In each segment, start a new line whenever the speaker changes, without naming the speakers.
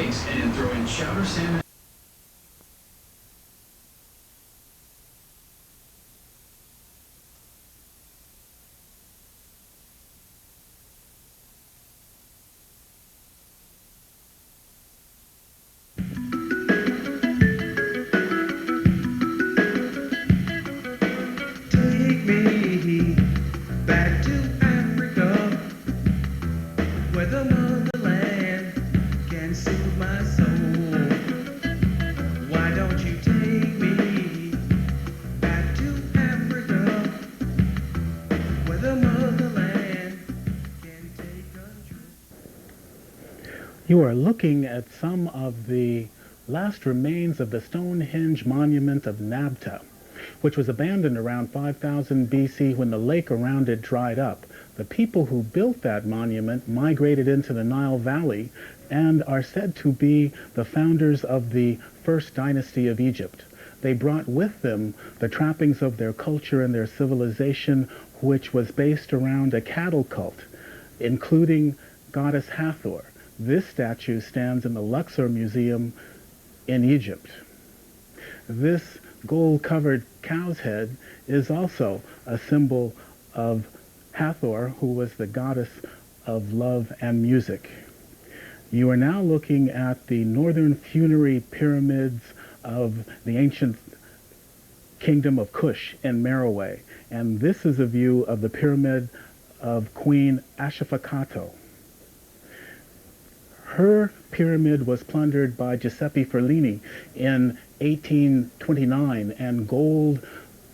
case and throw in chowder salmon.
Take me back to Africa, where the motherland can soothe my soul. Why don't you take me back to Africa, where the motherland can take control?
You are looking at some of the last remains of the Stonehenge monument of Nabta, which was abandoned around 5000 BC when the lake around it dried up. The people who built that monument migrated into the Nile Valley and are said to be the founders of the first dynasty of Egypt. They brought with them the trappings of their culture and their civilization, which was based around a cattle cult, including goddess Hathor. This statue stands in the Luxor Museum in Egypt. This gold-covered cow's head is also a symbol of Hathor, who was the goddess of love and music. You are now looking at the northern funerary pyramids of the ancient kingdom of Kush in Merroway, and this is a view of the pyramid of Queen Ashefekato. Her pyramid was plundered by Giuseppe Ferlini in 1829, and gold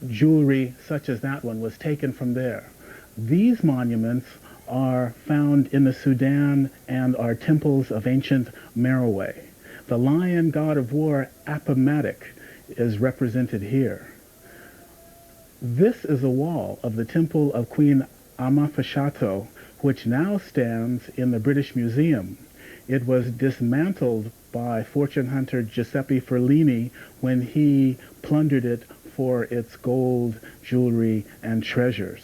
jewelry such as that one was taken from there. These monuments are found in the Sudan and are temples of ancient Merroway. The lion god of war, Appomattox, is represented here. This is a wall of the temple of Queen Ashefekato, which now stands in the British Museum. It was dismantled by fortune hunter Giuseppe Ferlini when he plundered it for its gold, jewelry, and treasures.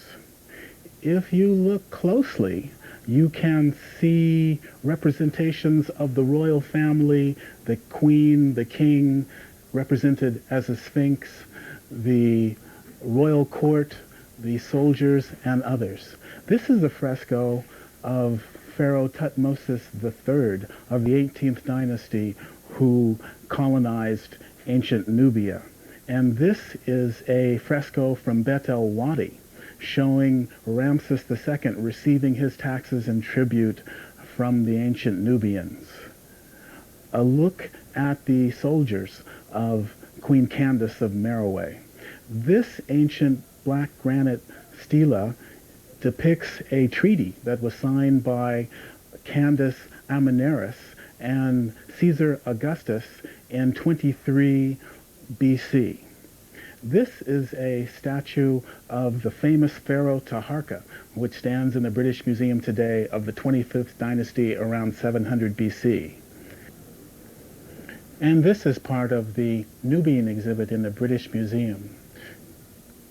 If you look closely, you can see representations of the royal family, the queen, the king, represented as a sphinx, the royal court, the soldiers, and others. This is a fresco of Pharaoh Thutmose III of the 18th dynasty, who colonized ancient Nubia. And this is a fresco from Bethel Wadi, showing Ramses II receiving his taxes and tribute from the ancient Nubians. A look at the soldiers of Queen Candace of Merroway. This ancient black granite stela depicts a treaty that was signed by Candace Ammonaris and Caesar Augustus in 23 BC. This is a statue of the famous Pharaoh Taharqua, which stands in the British Museum today, of the 25th dynasty around 700 BC. And this is part of the Nubian exhibit in the British Museum.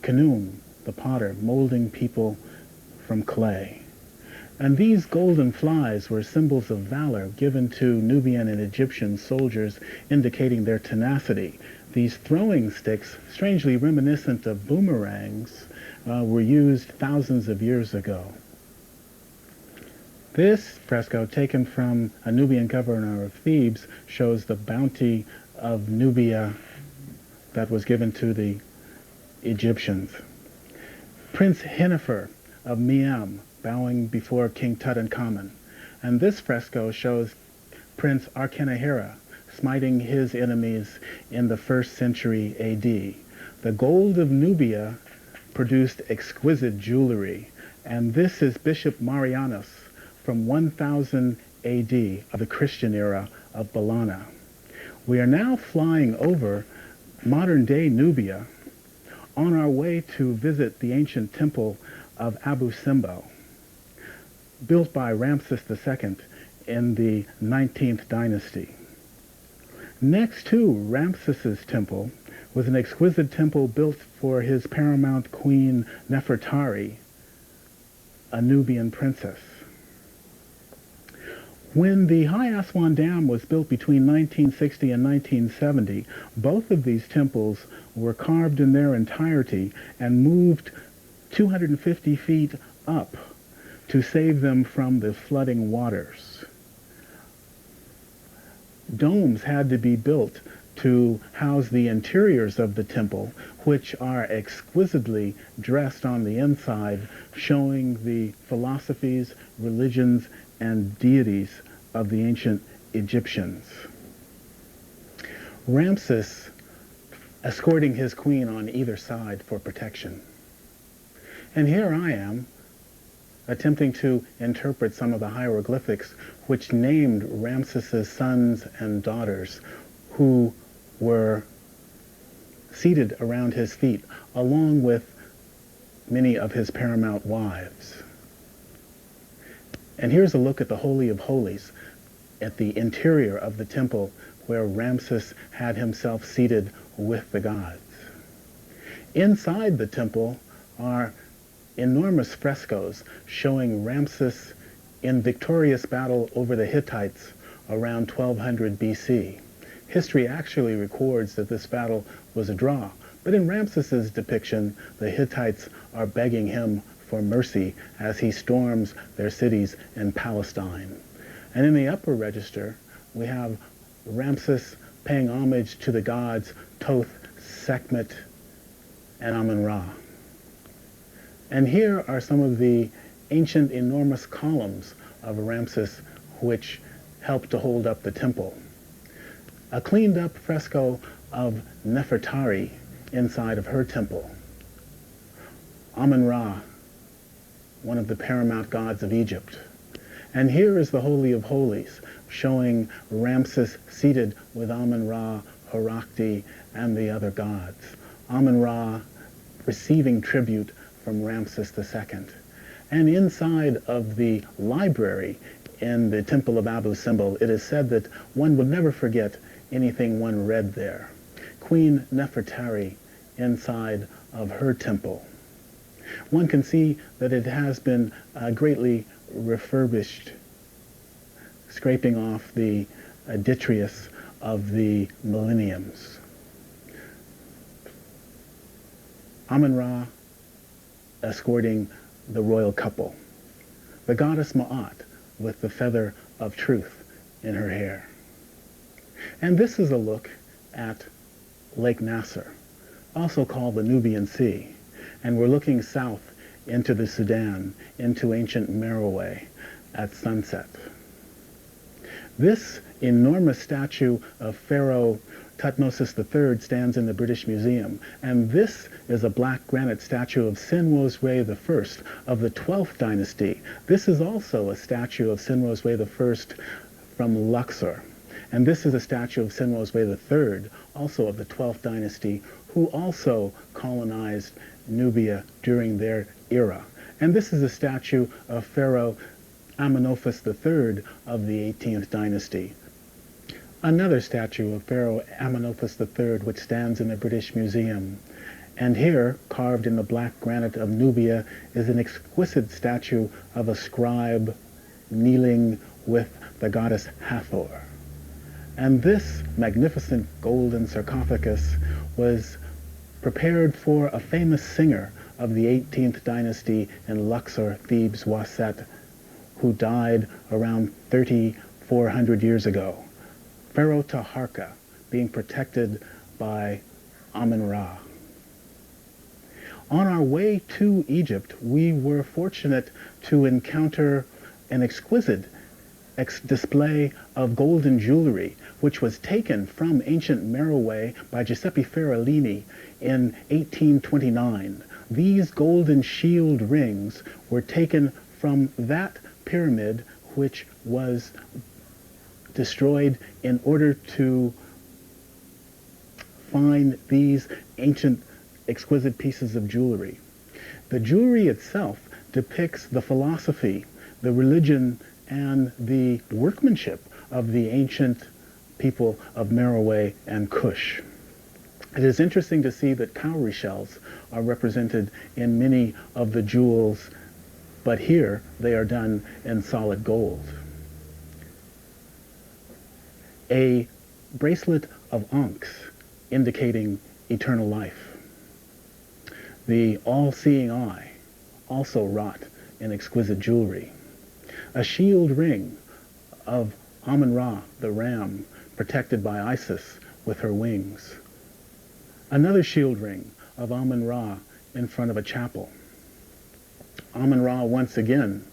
Canoe, the potter, molding people from clay. And these golden flies were symbols of valor given to Nubian and Egyptian soldiers, indicating their tenacity. These throwing sticks, strangely reminiscent of boomerangs, were used thousands of years ago. This fresco, taken from a Nubian governor of Thebes, shows the bounty of Nubia that was given to the Egyptians. Prince Hennefer of Miam bowing before King Tutankhamun. And this fresco shows Prince Arkenahera smiting his enemies in the 1st century AD. The gold of Nubia produced exquisite jewelry, and this is Bishop Marianus from 1000 AD of the Christian era of Balana. We are now flying over modern-day Nubia on our way to visit the ancient temple of Abu Simbel, built by Ramses II in the 19th dynasty. Next to Ramses's temple was an exquisite temple built for his paramount queen Nefertari, a Nubian princess. When the High Aswan Dam was built between 1960 and 1970, both of these temples were carved in their entirety and moved 250 feet up to save them from the flooding waters. Domes had to be built to house the interiors of the temple, which are exquisitely dressed on the inside, showing the philosophies, religions, and deities of the ancient Egyptians. Ramses escorting his queen on either side for protection. And here I am, attempting to interpret some of the hieroglyphics which named Ramses's sons and daughters who were seated around his feet, along with many of his paramount wives. And here's a look at the Holy of Holies, at the interior of the temple where Ramses had himself seated with the gods. Inside the temple are enormous frescoes showing Ramses in victorious battle over the Hittites around 1200 BC. History actually records that this battle was a draw, but in Ramses's depiction, the Hittites are begging him for mercy as he storms their cities in Palestine. And in the upper register, we have Ramses paying homage to the gods Thoth, Sekhmet, and Ammon-Ra. And here are some of the ancient enormous columns of Ramses which helped to hold up the temple. A cleaned up fresco of Nefertari inside of her temple. Ammon-Ra, one of the paramount gods of Egypt. And here is the Holy of Holies, showing Ramses seated with Ammon-Ra, Harakti, and the other gods. Ammon-Ra receiving tribute from Ramses II. And inside of the library in the Temple of Abu Simbel, it is said that one would never forget anything one read there. Queen Nefertari inside of her temple. One can see that it has been greatly refurbished, scraping off the detritus of the millenniums. Ammon-Ra escorting the royal couple. The goddess Ma'at with the feather of truth in her hair. And this is a look at Lake Nasser, also called the Nubian Sea. And we're looking south into the Sudan, into ancient Merroway at sunset. This enormous statue of Pharaoh Thutmose III stands in the British Museum, and this is a black granite statue of Senwosre I of the 12th dynasty. This is also a statue of Senwosre I from Luxor, and this is a statue of Senwosre III, also of the 12th dynasty, who also colonized Nubia during their era. And this is a statue of Pharaoh Amenophis III of the 18th dynasty. Another statue of Pharaoh Amenophis III, which stands in the British Museum. And here, carved in the black granite of Nubia, is an exquisite statue of a scribe kneeling with the goddess Hathor. And this magnificent golden sarcophagus was prepared for a famous singer of the 18th dynasty in Luxor, Thebes, Waset, who died around 3,400 years ago. Pharaoh Taharqua, being protected by Ammon-Ra. On our way to Egypt, we were fortunate to encounter an exquisite display of golden jewelry, which was taken from ancient Merroway by Giuseppe Ferralini in 1829. These golden shield rings were taken from that pyramid, which was destroyed in order to find these ancient exquisite pieces of jewelry. The jewelry itself depicts the philosophy, the religion, and the workmanship of the ancient people of Merroway and Kush. It is interesting to see that cowrie shells are represented in many of the jewels, but here they are done in solid gold. a bracelet of Ankhs indicating eternal life. The all-seeing eye, also wrought in exquisite jewelry. A shield ring of Ammon-Ra, the ram, protected by Isis with her wings. Another shield ring of Ammon-Ra in front of a chapel. Ammon-Ra once again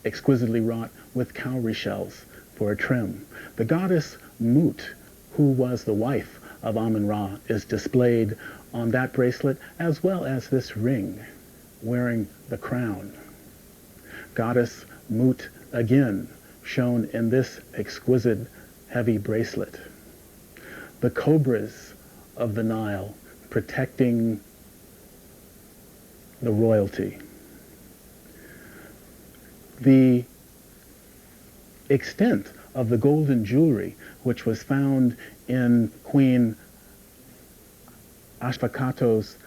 exquisitely wrought with cowrie shells for a trim. The goddess Mut, who was the wife of Ammon-Ra, is displayed on that bracelet as well as this ring, wearing the crown. Goddess Mut again shown in this exquisite heavy bracelet. The cobras of the Nile protecting the royalty. The extent of the golden jewelry which was found in Queen Ashefekato's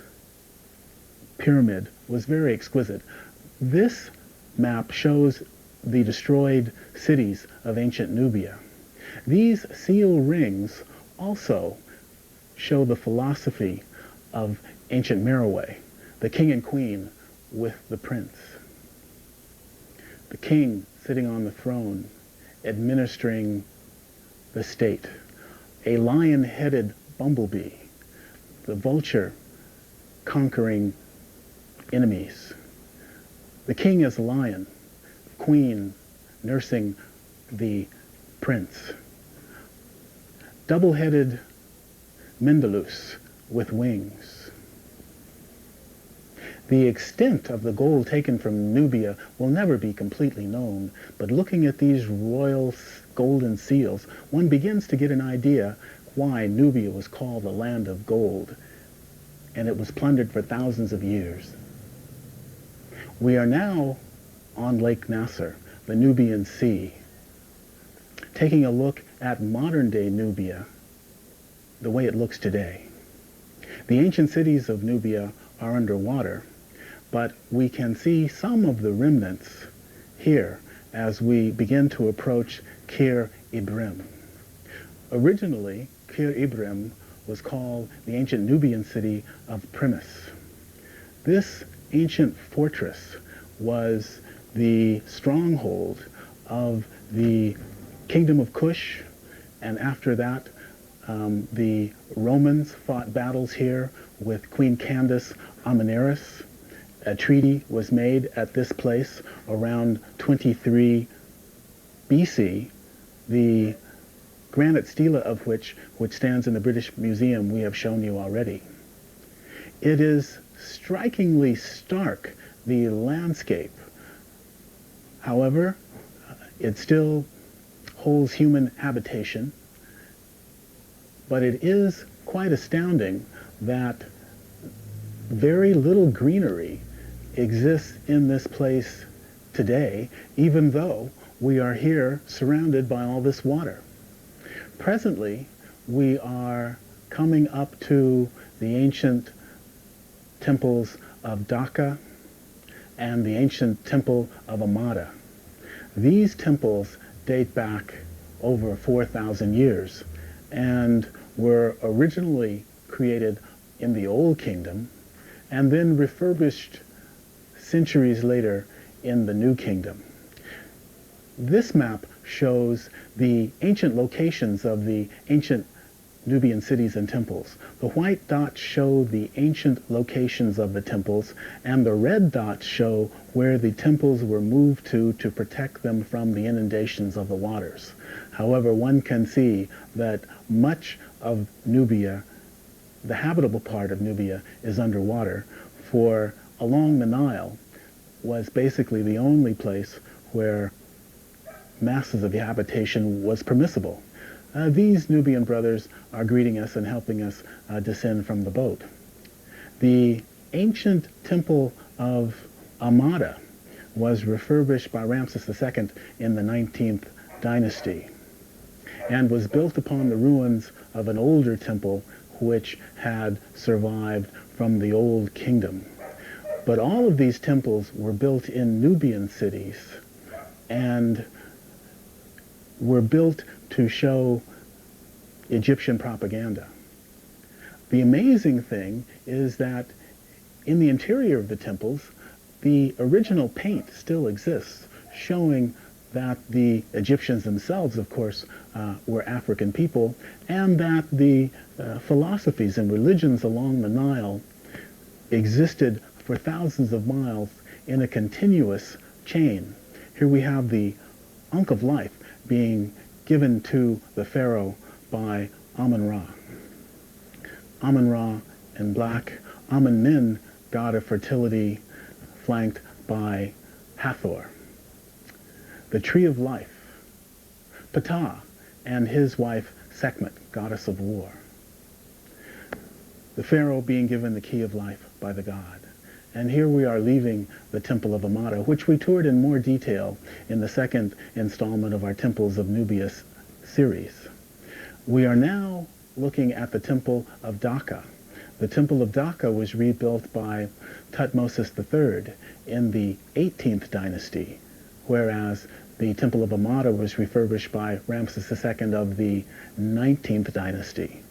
pyramid was very exquisite. This map shows the destroyed cities of ancient Nubia. These seal rings also show the philosophy of ancient Merroway, the king and queen with the prince. The king sitting on the throne, administering the state. A lion-headed bumblebee, the vulture conquering enemies. The king as a lion, queen nursing the prince. Double-headed Mendelus with wings. The extent of the gold taken from Nubia will never be completely known, but looking at these royal golden seals, one begins to get an idea why Nubia was called the land of gold, and it was plundered for thousands of years. We are now on Lake Nasser, the Nubian Sea, taking a look at modern-day Nubia, the way it looks today. The ancient cities of Nubia are underwater, but we can see some of the remnants here as we begin to approach Kir Ibrim. Originally, Kir Ibrim was called the ancient Nubian city of Primus. This ancient fortress was the stronghold of the Kingdom of Kush, and after that, the Romans fought battles here with Queen Candace Ammonaris. A treaty was made at this place around 23 BC, the granite stela of which stands in the British Museum we have shown you already. It is strikingly stark, the landscape. However, it still holds human habitation, but it is quite astounding that very little greenery exists in this place today, even though we are here surrounded by all this water. Presently, we are coming up to the ancient temples of Dhaka and the ancient temple of Amada. These temples date back over 4,000 years and were originally created in the Old Kingdom and then refurbished centuries later in the New Kingdom. This map shows the ancient locations of the ancient Nubian cities and temples. The white dots show the ancient locations of the temples, and the red dots show where the temples were moved to protect them from the inundations of the waters. However, one can see that much of Nubia, the habitable part of Nubia, is underwater, for along the Nile was basically the only place where masses of habitation was permissible. These Nubian brothers are greeting us and helping us descend from the boat. The ancient temple of Amada was refurbished by Ramses II in the 19th dynasty and was built upon the ruins of an older temple which had survived from the Old Kingdom. But all of these temples were built in Nubian cities and were built to show Egyptian propaganda. The amazing thing is that in the interior of the temples, the original paint still exists, showing that the Egyptians themselves, of course, were African people, and that the philosophies and religions along the Nile existed for thousands of miles in a continuous chain. Here we have the Ankh of life being given to the pharaoh by Ammon-Ra. Ammon-Ra in black, Ammon-Min, god of fertility, flanked by Hathor. The tree of life, Ptah and his wife Sekhmet, goddess of war. The pharaoh being given the key of life by the god. And here we are leaving the Temple of Amada, which we toured in more detail in the second installment of our Temples of Nubia series. We are now looking at the Temple of Dhaka. The Temple of Dhaka was rebuilt by Thutmose III in the 18th dynasty, whereas the Temple of Amada was refurbished by Ramses II of the 19th dynasty.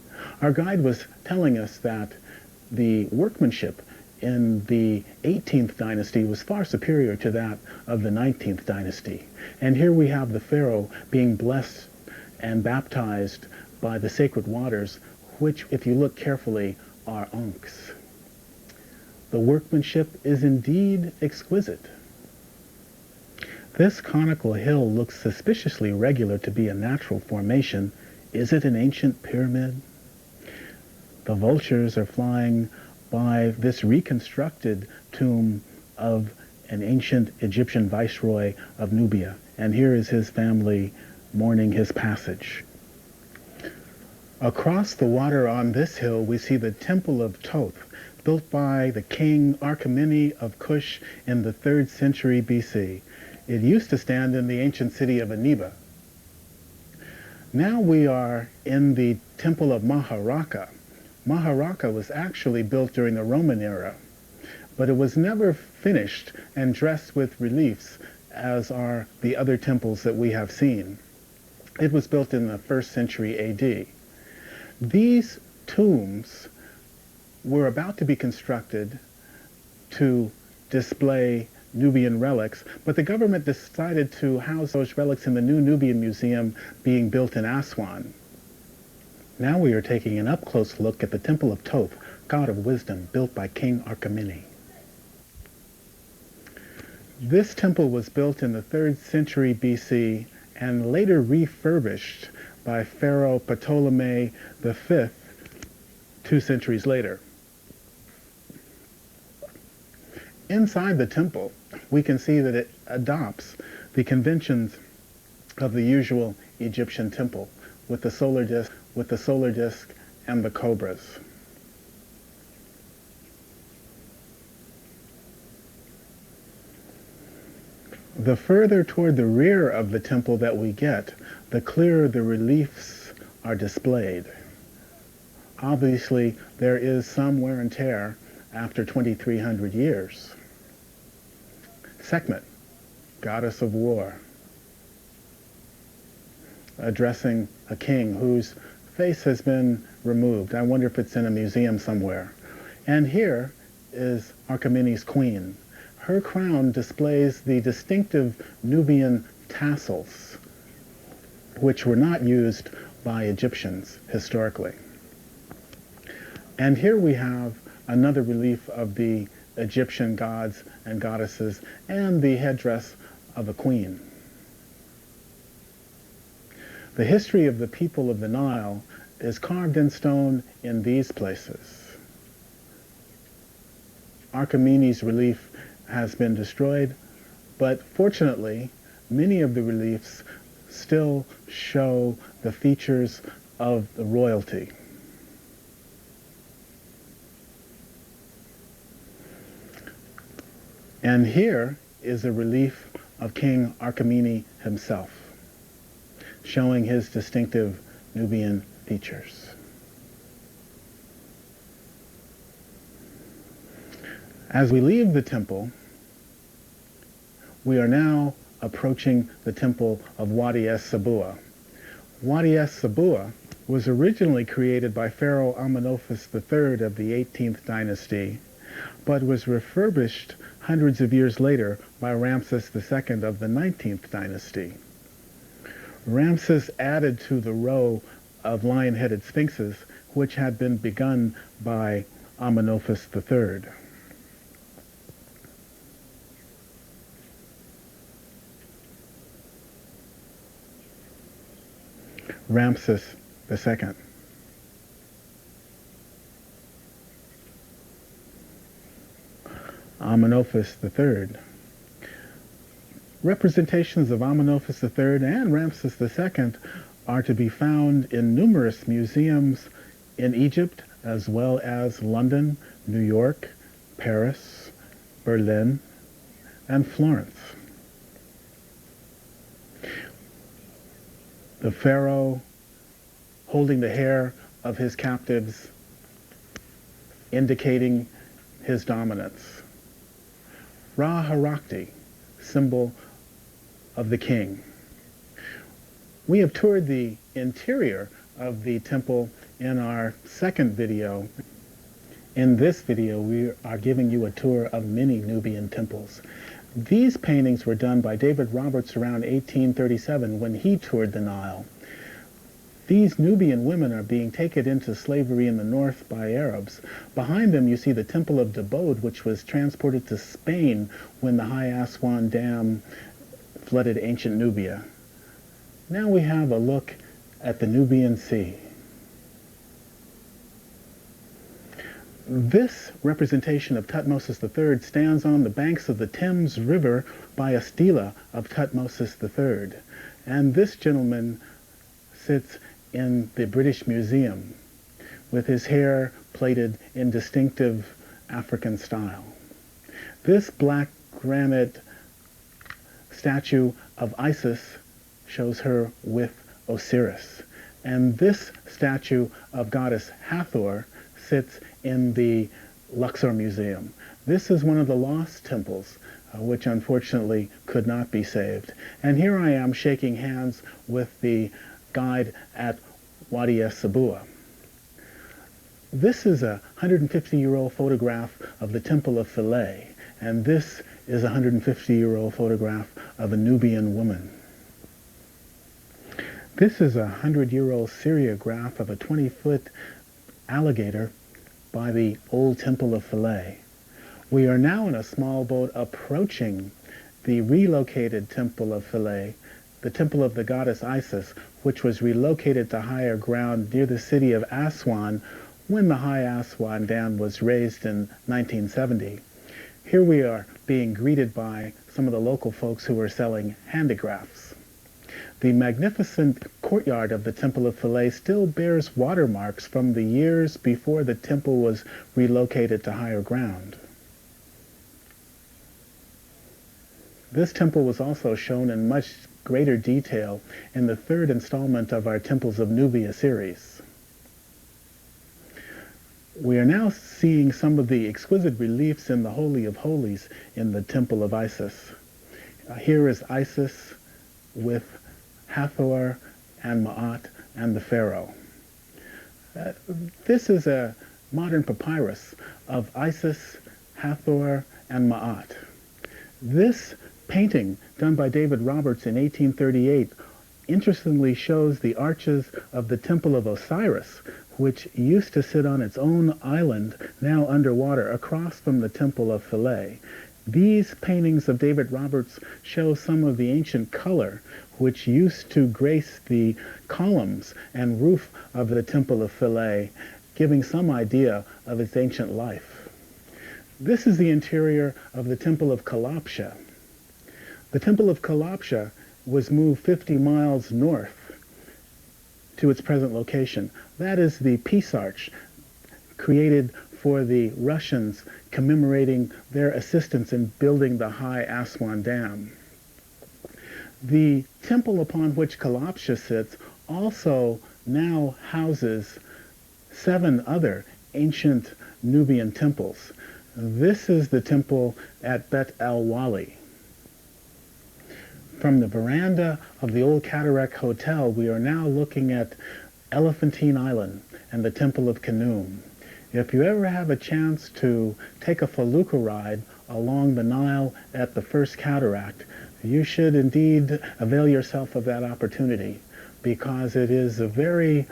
Our guide was telling us that the workmanship in the 18th dynasty was far superior to that of the 19th dynasty. And here we have the pharaoh being blessed and baptized by the sacred waters, which, if you look carefully, are ankhs. The workmanship is indeed exquisite. This conical hill looks suspiciously regular to be a natural formation. Is it an ancient pyramid? The vultures are flying by this reconstructed tomb of an ancient Egyptian viceroy of Nubia. And here is his family mourning his passage. Across the water on this hill, we see the Temple of Tope, built by the king Archemene of Kush in the 3rd century BC. It used to stand in the ancient city of Aniba. Now we are in the Temple of Maharaja. Maharaja was actually built during the Roman era, but it was never finished and dressed with reliefs as are the other temples that we have seen. It was built in the 1st century AD. These tombs were about to be constructed to display Nubian relics, but the government decided to house those relics in the new Nubian Museum being built in Aswan. Now we are taking an up-close look at the Temple of Tope, god of wisdom, built by King Archemene. This temple was built in the 3rd century BC and later refurbished by Pharaoh Ptolemy V 2 centuries later. Inside the temple, we can see that it adopts the conventions of the usual Egyptian temple, with the solar disk and the cobras. The further toward the rear of the temple that we get, the clearer the reliefs are displayed. Obviously, there is some wear and tear after 2,300 years. Sekhmet, goddess of war, addressing a king whose face has been removed. I wonder if it's in a museum somewhere. And here is Archimedes' queen. Her crown displays the distinctive Nubian tassels, which were not used by Egyptians historically. And here we have another relief of the Egyptian gods and goddesses and the headdress of a queen. The history of the people of the Nile is carved in stone in these places. Archimedes' relief has been destroyed, but fortunately, many of the reliefs still show the features of the royalty. And here is a relief of King Archemene himself, showing his distinctive Nubian features. As we leave the temple, we are now approaching the temple of Wadi es Sabula, Wadi Sabula was originally created by Pharaoh Amenophis III of the 18th dynasty, but was refurbished hundreds of years later by Ramses II of the 19th dynasty. Ramses added to the row of lion-headed sphinxes, which had been begun by Amenophis III. Ramses II. Amenophis III. Representations of Amenophis III and Ramses II are to be found in numerous museums in Egypt, as well as London, New York, Paris, Berlin, and Florence. The pharaoh holding the hair of his captives, indicating his dominance. Ra-Harakti, symbol of the king. We have toured the interior of the temple in our second video. In this video, we are giving you a tour of many Nubian temples. These paintings were done by David Roberts around 1837 when he toured the Nile. These Nubian women are being taken into slavery in the north by Arabs. Behind them you see the Temple of Debod, which was transported to Spain when the high Aswan Dam flooded ancient Nubia. Now we have a look at the Nubian Sea. This representation of Thutmose III stands on the banks of the Thames River by a stela of Thutmose III. And this gentleman sits in the British Museum with his hair plaited in distinctive African style. This black granite statue of Isis shows her with Osiris. And this statue of goddess Hathor sits in the Luxor Museum. This is one of the lost temples, which unfortunately could not be saved. And here I am shaking hands with the guide at Wadi Sabula. This is a 150-year-old photograph of the Temple of Filet, and this is a 150-year-old photograph of a Nubian woman. This is a 100-year-old seriograph of a 20-foot alligator by the old Temple of Filet. We are now in a small boat approaching the relocated Temple of Filet, the temple of the goddess Isis, which was relocated to higher ground near the city of Aswan when the high Aswan Dam was raised in 1970. Here we are being greeted by some of the local folks who are selling handicrafts. The magnificent courtyard of the Temple of Filet still bears watermarks from the years before the temple was relocated to higher ground. This temple was also shown in much greater detail in the third installment of our Temples of Nubia series. We are now seeing some of the exquisite reliefs in the Holy of Holies in the Temple of Isis. Here is Isis with Hathor and Ma'at and the Pharaoh. This is a modern papyrus of Isis, Hathor, and Ma'at. This painting done by David Roberts in 1838 interestingly shows the arches of the Temple of Osiris, which used to sit on its own island, now underwater, across from the Temple of Filet. These paintings of David Roberts show some of the ancient color which used to grace the columns and roof of the Temple of Filet, giving some idea of its ancient life. This is the interior of the Temple of Kalabsha. The Temple of Kalabsha was moved 50 miles north to its present location. That is the Peace Arch created for the Russians commemorating their assistance in building the high Aswan Dam. The temple upon which Kalabsha sits also now houses 7 other ancient Nubian temples. This is the temple at Bethel Wadi. From the veranda of the old Cataract Hotel, we are now looking at Elephantine Island and the Temple of Canoe. If you ever have a chance to take a felucca ride along the Nile at the first cataract, you should indeed avail yourself of that opportunity, because it is a very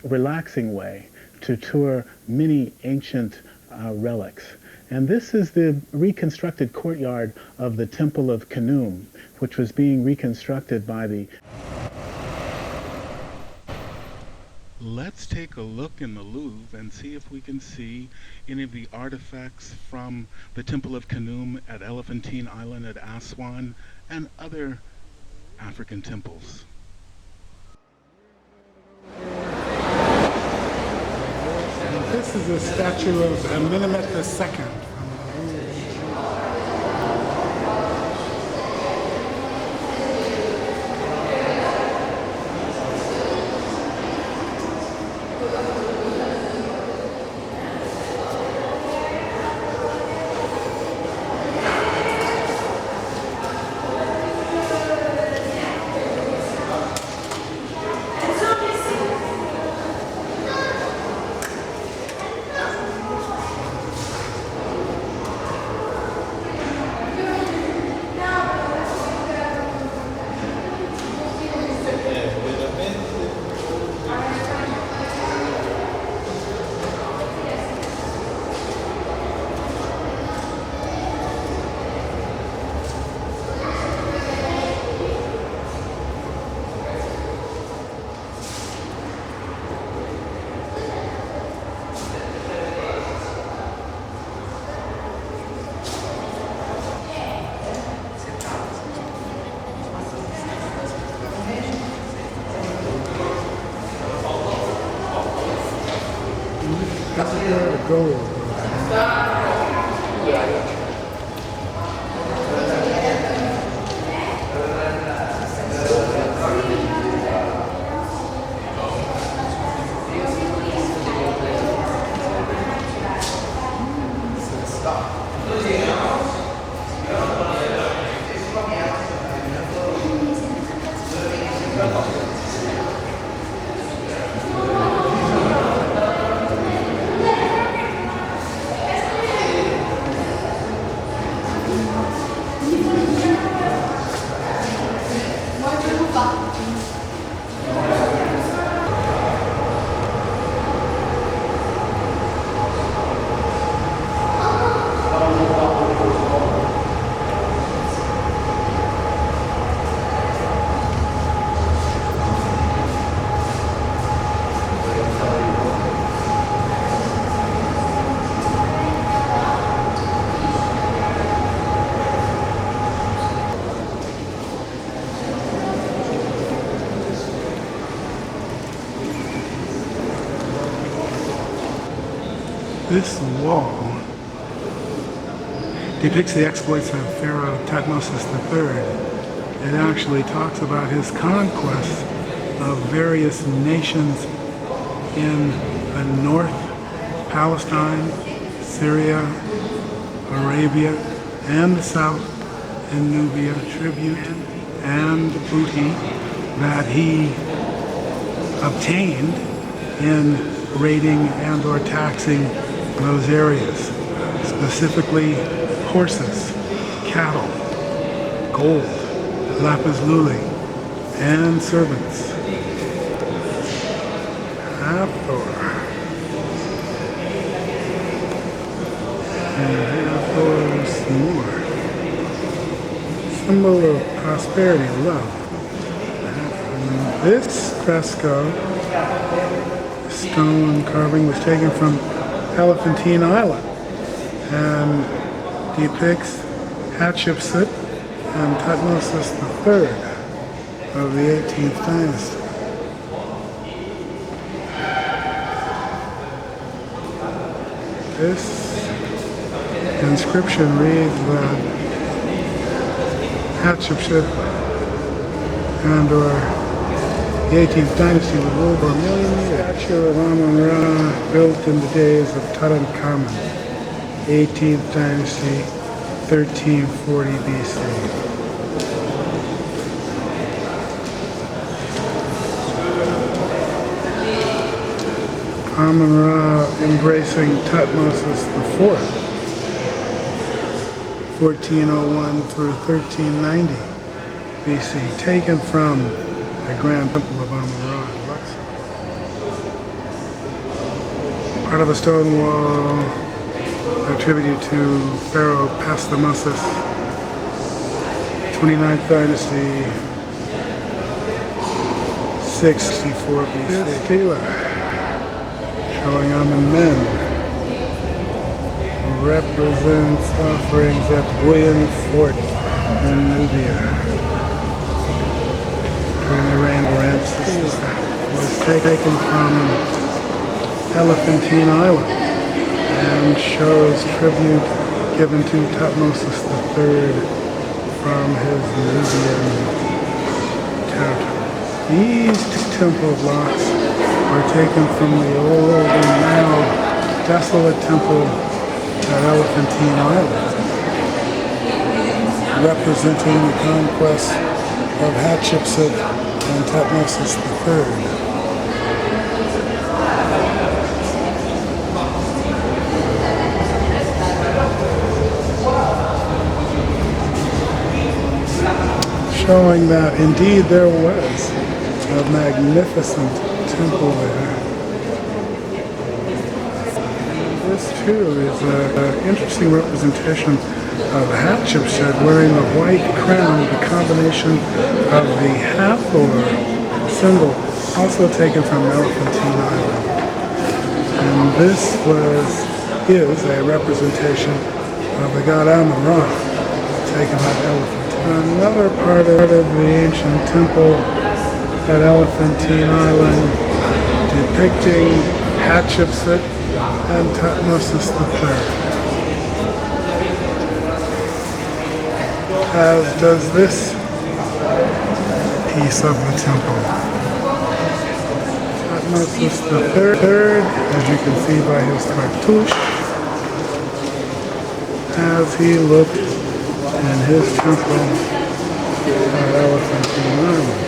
relaxing way to tour many ancient relics. And this is the reconstructed courtyard of the Temple of Canoe, which was being reconstructed by the... Let's take a look in the Louvre and see if we can see any of the artifacts from the Temple of Canoe at Elephantine Island at Aswan and other African temples.
This is a statue of Amenemhet II. That's where the gold. This wall depicts the exploits of Pharaoh Thutmosis III. It actually talks about his conquest of various nations in the north, Palestine, Syria, Arabia, and the south in Nubia, tribute and booty that he obtained in raiding and or taxing those areas, specifically horses, cattle, gold, lapis lazuli, and servants. Hathor. And Hathor's more. Symbol of prosperity, love. This fresco stone carving was taken from Elephantine Island and depicts Hatshepsut and Thutmosis III of the 18th dynasty. This inscription reads that Hatshepsut and or the 18th dynasty was ruled for a million years. Statue of Ammon-Ra, built in the days of Tutankhamun, 18th dynasty, 1340 BC. Ammon-Ra embracing Tutmosis IV, 1401 through 1390 BC, taken from the Grand Temple of Ammon-Ra in Luxor. Part of a stone wall attributed to Pharaoh Taharqua, 29th dynasty, 64 BC. Stela, showing Ammon men, represents offerings at William Fort in Nubia. During the reign of Ramses, was taken from Elephantine Island and shows tribute given to Tutmosis III from his Nubian territory. These temple blocks were taken from the old and now desolate temple at Elephantine Island, representing the conquest of Hatshepsut and Tutmosis III. Showing that indeed there was a magnificent temple there. This too is an interesting representation of Hatshepsut wearing the white crown, the combination of the Hathor symbol, also taken from Elephantine Island. And this is a representation of the god Ammon-Ra, taken by Elephantine. Another part of the ancient temple at Elephantine Island depicting Hatshepsut and Tutmosis III. As does this piece of the temple. Tutmosis III, as you can see by his cartouche, as he looked in his temple at Elephantine Island.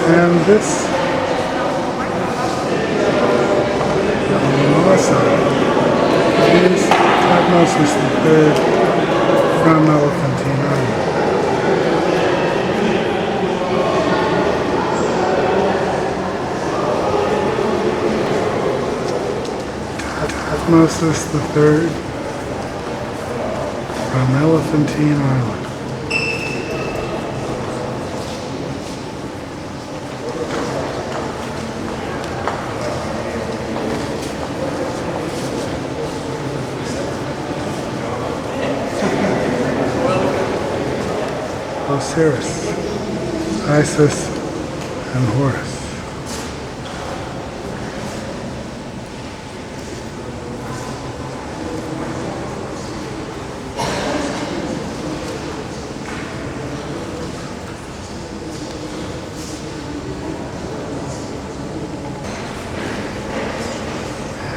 And this also is Tutmosis III from Elephantine Island. Tutmosis III from Elephantine Island. Osiris, Isis, and Horus.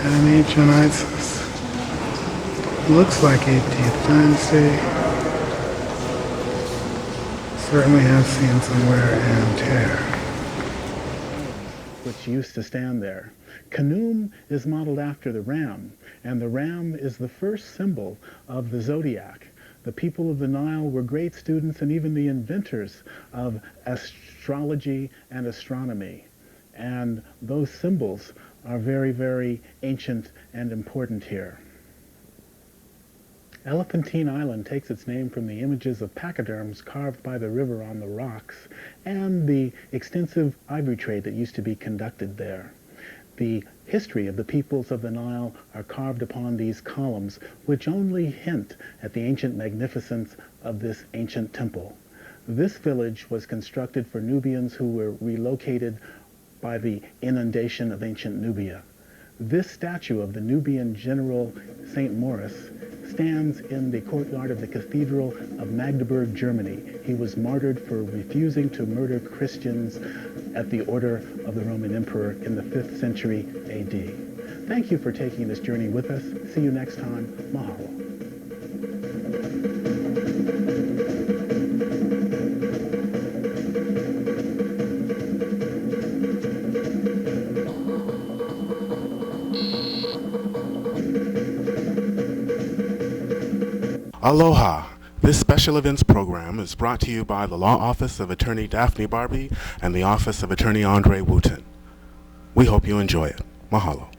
And ancient Isis. Looks like 18th dynasty. Certainly has seen some wear and tear.
Which used to stand there. Canoe is modeled after the ram, and the ram is the first symbol of the zodiac. The people of the Nile were great students and even the inventors of astrology and astronomy. And those symbols are very, very ancient and important here. Elephantine Island takes its name from the images of pachyderms carved by the river on the rocks and the extensive ivory trade that used to be conducted there. The history of the peoples of the Nile are carved upon these columns, which only hint at the ancient magnificence of this ancient temple. This village was constructed for Nubians who were relocated by the inundation of ancient Nubia. This statue of the Nubian general St. Maurice stands in the courtyard of the Cathedral of Magdeburg, Germany. He was martyred for refusing to murder Christians at the order of the Roman Emperor in the 5th century AD. Thank you for taking this journey with us. See you next time. Mahalo.
Aloha! This special events program is brought to you by the Law Office of Attorney Daphne Barbie and the Office of Attorney Andre Wooten. We hope you enjoy it. Mahalo.